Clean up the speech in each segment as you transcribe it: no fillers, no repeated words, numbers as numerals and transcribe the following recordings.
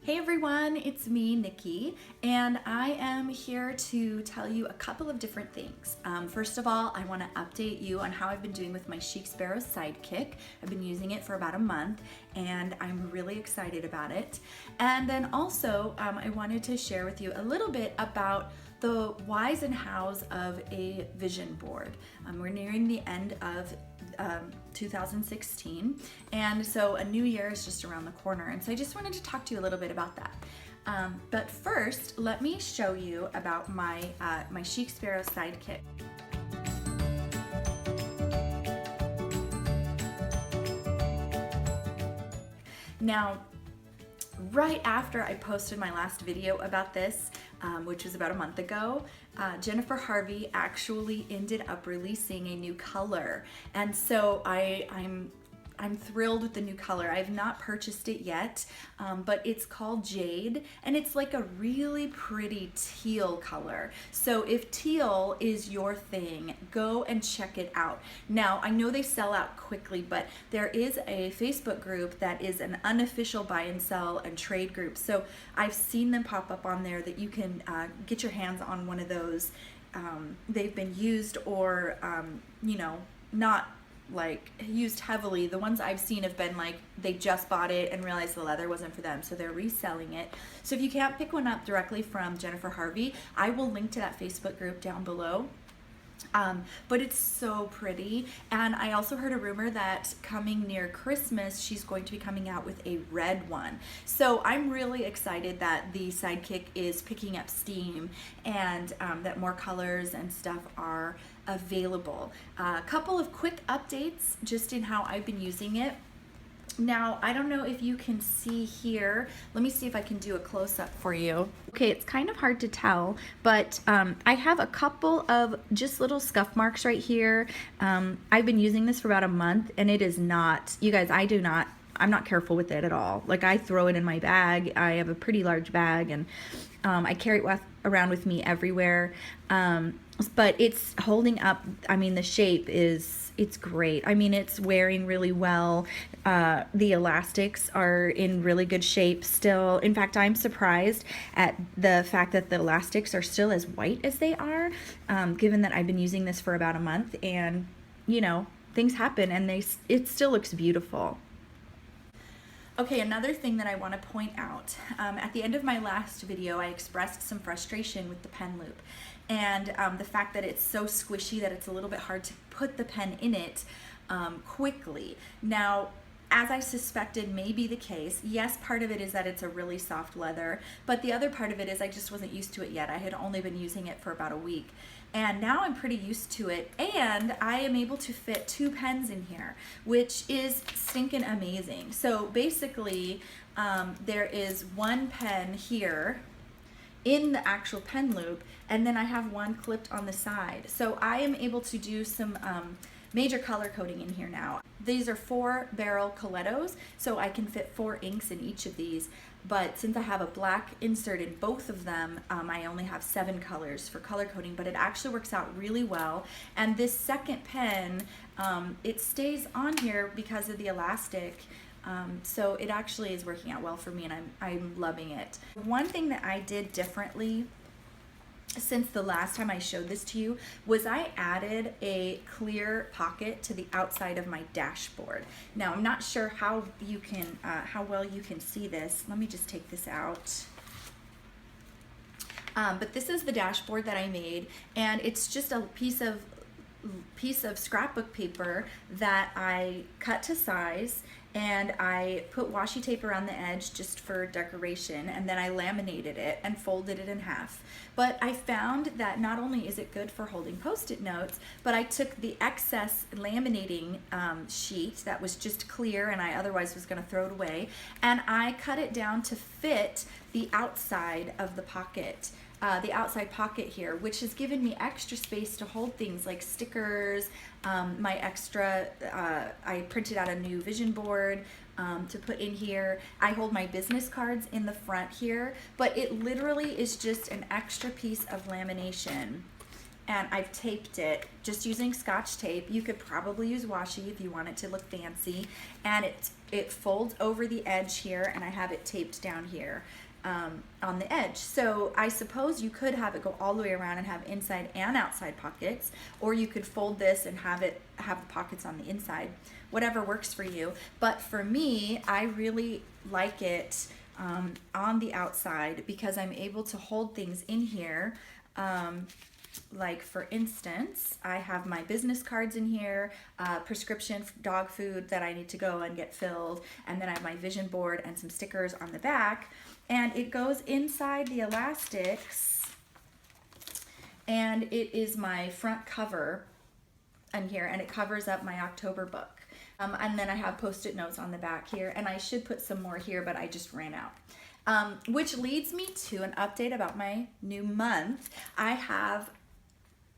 Hey everyone, it's me, Nikki, and I am here to tell you a couple of different things. First of all, I want to update you on how I've been doing with my Chic Sparrow Sidekick. I've been using it for about a month, and I'm really excited about it. And then also, I wanted to share with you a little bit about the whys and hows of a vision board. We're nearing the end of 2016, and so a new year is just around the corner, and so I just wanted to talk to you a little bit about that. But first, let me show you about my Chic Sparrow Sidekick. Now, right after I posted my last video about this, which was about a month ago, Jennifer Harvey actually ended up releasing a new color, and so I'm thrilled with the new color. I've not purchased it yet, but it's called Jade, and it's like a really pretty teal color. So if teal is your thing, go and check it out. Now, I know they sell out quickly, but there is a Facebook group that is an unofficial buy and sell and trade group. So I've seen them pop up on there that you can get your hands on one of those. They've been used or, not like used heavily. The ones I've seen have been like they just bought it and realized the leather wasn't for them, so they're reselling it. So if you can't pick one up directly from Jennifer Harvey, I will link to that Facebook group down below. But it's so pretty, and I also heard a rumor that coming near Christmas she's going to be coming out with a red one. So I'm really excited that the Sidekick is picking up steam, and that more colors and stuff are available. A couple of quick updates just in how I've been using it. Now, I don't know if you can see here. Let me see if I can do a close-up for you. Okay, it's kind of hard to tell, but I have a couple of just little scuff marks right here. I've been using this for about a month, and it is not, you guys, I'm not careful with it at all. Like, I throw it in my bag. I have a pretty large bag, and I carry it around with me everywhere. But it's holding up. I mean, the shape it's great. I mean, it's wearing really well. The elastics are in really good shape still. In fact, I'm surprised at the fact that the elastics are still as white as they are, given that I've been using this for about a month, and things happen, and it still looks beautiful. Okay, another thing that I want to point out, at the end of my last video, I expressed some frustration with the pen loop, and the fact that it's so squishy that it's a little bit hard to put the pen in it quickly. Now, as I suspected may be the case, yes, part of it is that it's a really soft leather, but the other part of it is I just wasn't used to it yet. I had only been using it for about a week, and now I'm pretty used to it, and I am able to fit 2 pens in here, which is stinking amazing. So basically, there is 1 pen here in the actual pen loop, and then I have 1 clipped on the side. So I am able to do some major color coding in here now. These are 4 barrel Colettos, so I can fit 4 inks in each of these. But since I have a black insert in both of them, I only have 7 colors for color coding, but it actually works out really well. And this second pen, it stays on here because of the elastic. So it actually is working out well for me, and I'm loving it. One thing that I did differently since the last time I showed this to you was I added a clear pocket to the outside of my dashboard. Now, I'm not sure how well you can see this. Let me just take this out. But this is the dashboard that I made, and it's just a piece of scrapbook paper that I cut to size, and I put washi tape around the edge just for decoration, and then I laminated it and folded it in half. But I found that not only is it good for holding Post-it notes, but I took the excess laminating sheet that was just clear and I otherwise was going to throw it away, and I cut it down to fit the outside of the pocket. The outside pocket here, which has given me extra space to hold things like stickers, I printed out a new vision board to put in here. I hold my business cards in the front here, but it literally is just an extra piece of lamination, and I've taped it just using Scotch tape. You could probably use washi if you want it to look fancy, and it folds over the edge here, and I have it taped down here on the edge. So I suppose you could have it go all the way around and have inside and outside pockets, or you could fold this and have the pockets on the inside, whatever works for you. But for me, I really like it on the outside because I'm able to hold things in here. Like for instance, I have my business cards in here, prescription dog food that I need to go and get filled, and then I have my vision board and some stickers on the back, and it goes inside the elastics, and it is my front cover in here, and it covers up my October book. And then I have Post-it notes on the back here, and I should put some more here, but I just ran out. Which leads me to an update about my new month.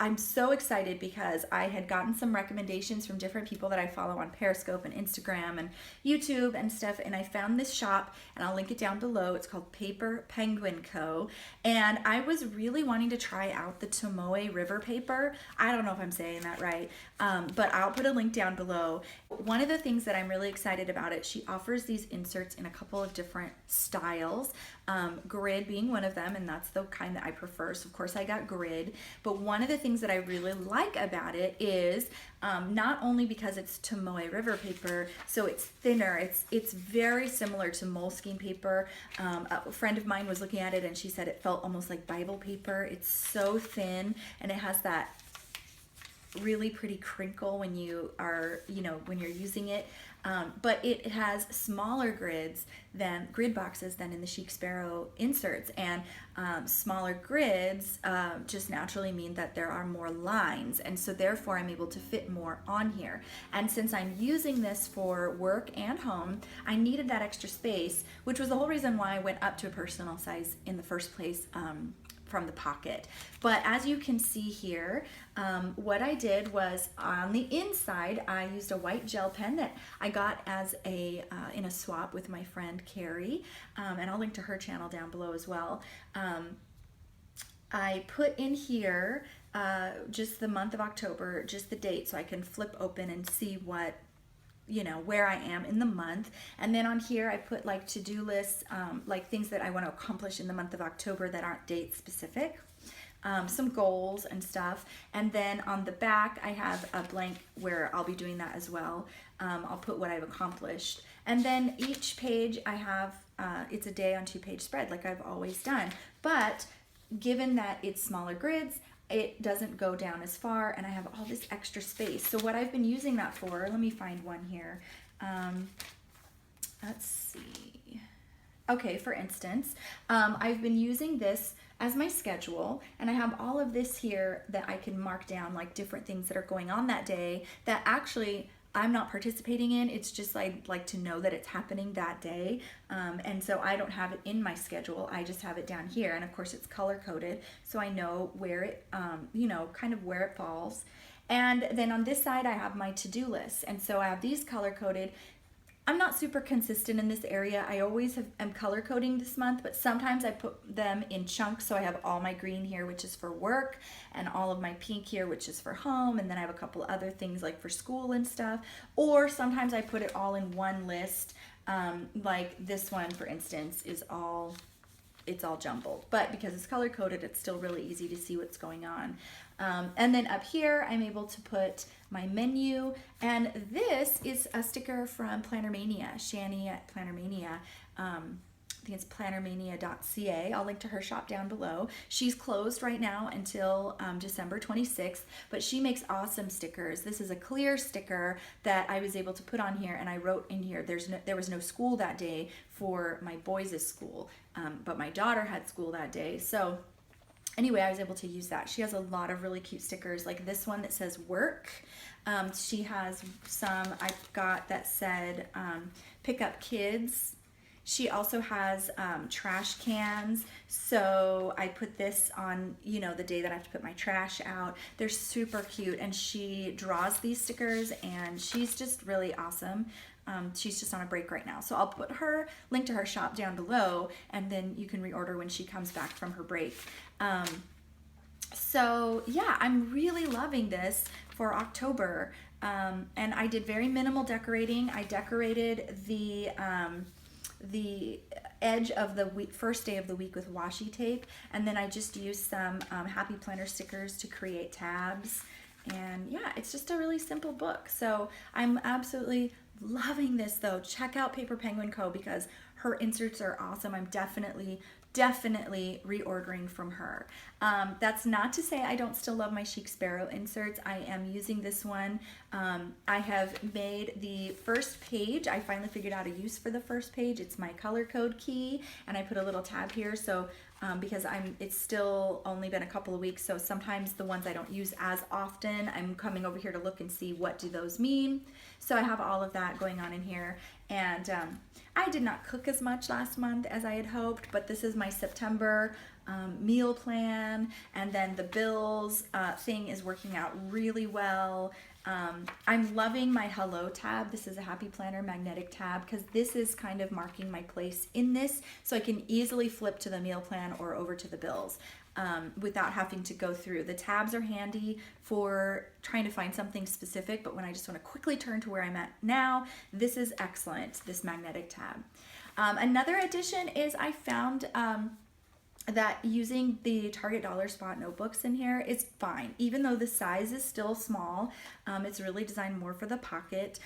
I'm so excited because I had gotten some recommendations from different people that I follow on Periscope and Instagram and YouTube and stuff, and I found this shop, and I'll link it down below. It's called Paper Penguin Co. And I was really wanting to try out the Tomoe River paper. I don't know if I'm saying that right, but I'll put a link down below. One of the things that I'm really excited about it, she offers these inserts in a couple of different styles, grid being one of them, and that's the kind that I prefer. So of course I got grid, but one of the things that I really like about it is not only because it's Tomoe River paper, so it's thinner, it's very similar to Moleskine paper. A friend of mine was looking at it and she said it felt almost like Bible paper. It's so thin, and it has that really pretty crinkle when you are, when you're using it. But it has smaller grid boxes than in the Chic Sparrow inserts, and smaller grids just naturally mean that there are more lines, and so therefore I'm able to fit more on here. And since I'm using this for work and home, I needed that extra space, which was the whole reason why I went up to a personal size in the first place, from the pocket. But as you can see here, what I did was on the inside, I used a white gel pen that I got as in a swap with my friend Carrie, and I'll link to her channel down below as well. I put in here just the month of October, just the date, so I can flip open and see what, where I am in the month. And then on here I put like to-do lists, like things that I want to accomplish in the month of October that aren't date specific, some goals and stuff. And then on the back I have a blank where I'll be doing that as well. I'll put what I've accomplished. And then each page I have, it's a day on 2-page spread like I've always done. But given that it's smaller grids, it doesn't go down as far, and I have all this extra space. So what I've been using that for, let me find one here. Let's see. Okay, for instance, I've been using this as my schedule, and I have all of this here that I can mark down, like different things that are going on that day that actually I'm not participating in. It's just like to know that it's happening that day. And so I don't have it in my schedule. I just have it down here. And of course it's color coded, so I know where it, kind of where it falls. And then on this side I have my to-do list. And so I have these color coded. I'm not super consistent in this area. I always am color coding this month, but sometimes I put them in chunks. So I have all my green here, which is for work, and all of my pink here, which is for home. And then I have a couple other things like for school and stuff. Or sometimes I put it all in one list. Like this one, for instance, it's all jumbled, but because it's color coded, it's still really easy to see what's going on. And then up here, I'm able to put my menu, and this is a sticker from Plannermania, Shani at Plannermania. I think it's plannermania.ca. I'll link to her shop down below. She's closed right now until December 26th, but she makes awesome stickers. This is a clear sticker that I was able to put on here, and I wrote in here, there was no school that day for my boys' school, but my daughter had school that day. So anyway, I was able to use that. She has a lot of really cute stickers, like this one that says work. She has some I got that said pick up kids. She also has trash cans, so I put this on, the day that I have to put my trash out. They're super cute, and she draws these stickers, and she's just really awesome. She's just on a break right now, so I'll put her link to her shop down below, and then you can reorder when she comes back from her break. So yeah, I'm really loving this for October. And I did very minimal decorating. I decorated the edge of the first day of the week with washi tape, and then I just used some Happy Planner stickers to create tabs. And yeah, it's just a really simple book. So I'm absolutely loving this though. Check out Paper Penguin Co. because her inserts are awesome. I'm definitely reordering from her. That's not to say I don't still love my Chic Sparrow inserts. I am using this one. I have made the first page. I finally figured out a use for the first page. It's my color code key, and I put a little tab here. So because it's still only been a couple of weeks, so sometimes the ones I don't use as often, I'm coming over here to look and see what do those mean. So I have all of that going on in here, and I did not cook as much last month as I had hoped, but this is my September meal plan, and then the bills thing is working out really well. I'm loving my Hello tab. This is a Happy Planner magnetic tab because this is kind of marking my place in this, so I can easily flip to the meal plan or over to the bills without having to go through. The tabs are handy for trying to find something specific, but when I just want to quickly turn to where I'm at now, this is excellent, this magnetic tab. Another addition is I found that using the Target Dollar Spot notebooks in here is fine. Even though the size is still small, it's really designed more for the pocket.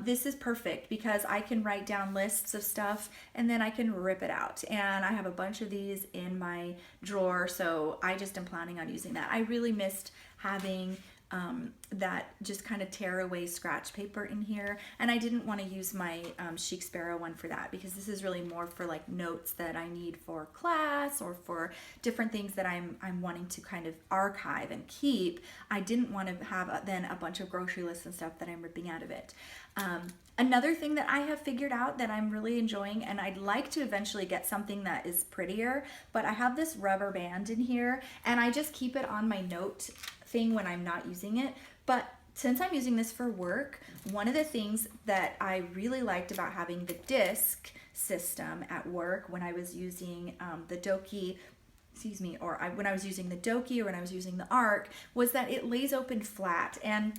This is perfect because I can write down lists of stuff and then I can rip it out. And I have a bunch of these in my drawer, so I just am planning on using that. I really missed having that just kind of tear away scratch paper in here, and I didn't want to use my Chic Sparrow one for that because this is really more for like notes that I need for class or for different things that I'm wanting to kind of archive and keep. I didn't want to have then a bunch of grocery lists and stuff that I'm ripping out of it. Another thing that I have figured out that I'm really enjoying, and I'd like to eventually get something that is prettier, but I have this rubber band in here and I just keep it on my note thing when I'm not using it. But since I'm using this for work, one of the things that I really liked about having the disc system at work when I was using the Doki, when I was using the Doki or when I was using the Arc, was that it lays open flat. And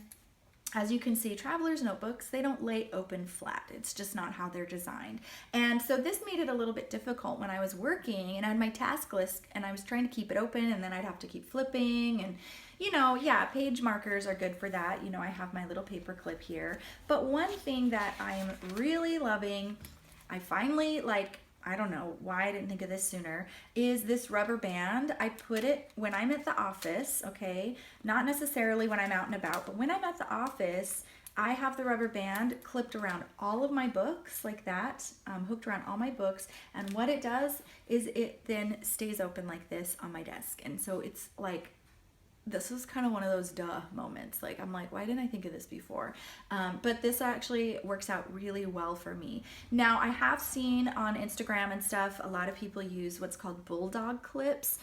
as you can see, traveler's notebooks, they don't lay open flat. It's just not how they're designed. And so this made it a little bit difficult when I was working and I had my task list and I was trying to keep it open, and then I'd have to keep flipping. And yeah, page markers are good for that. I have my little paper clip here. But one thing that I'm really loving, I finally I don't know why I didn't think of this sooner, is this rubber band. I put it when I'm at the office, okay? Not necessarily when I'm out and about, but when I'm at the office, I have the rubber band clipped around all of my books like that, hooked around all my books. And what it does is it then stays open like this on my desk. And so it's like, this was kind of one of those duh moments. I'm like, why didn't I think of this before? But this actually works out really well for me. Now, I have seen on Instagram and stuff, a lot of people use what's called bulldog clips.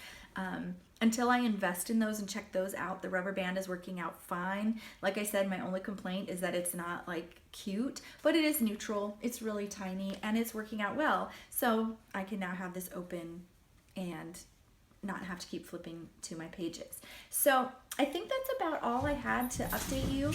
Until I invest in those and check those out, the rubber band is working out fine. Like I said, my only complaint is that it's not cute, but it is neutral. It's really tiny and it's working out well. So I can now have this open and not have to keep flipping to my pages. So I think that's about all I had to update you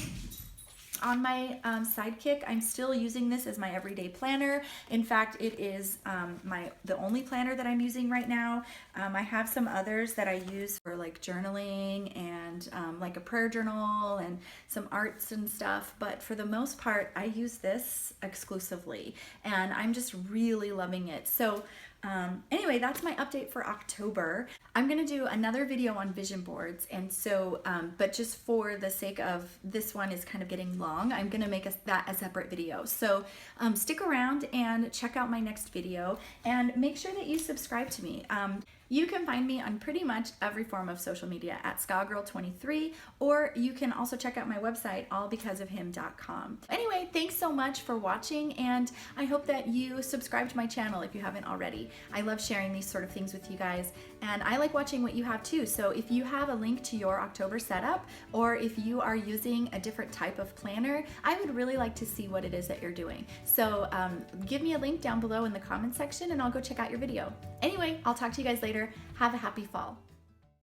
on my Sidekick. I'm still using this as my everyday planner. In fact, it is the only planner that I'm using right now. I have some others that I use for journaling and a prayer journal and some arts and stuff, but for the most part I use this exclusively and I'm just really loving it. So anyway, that's my update for October. I'm gonna do another video on vision boards, and so but just for the sake of this one is kind of getting long, I'm gonna make that a separate video. So stick around and check out my next video and make sure that you subscribe to me. You can find me on pretty much every form of social media at skagirl23, or you can also check out my website, allbecauseofhim.com. Anyway, thanks so much for watching, and I hope that you subscribe to my channel if you haven't already. I love sharing these sort of things with you guys, and I like watching what you have too. So if you have a link to your October setup, or if you are using a different type of planner, I would really like to see what it is that you're doing. So give me a link down below in the comment section and I'll go check out your video. Anyway, I'll talk to you guys later. Have a happy fall.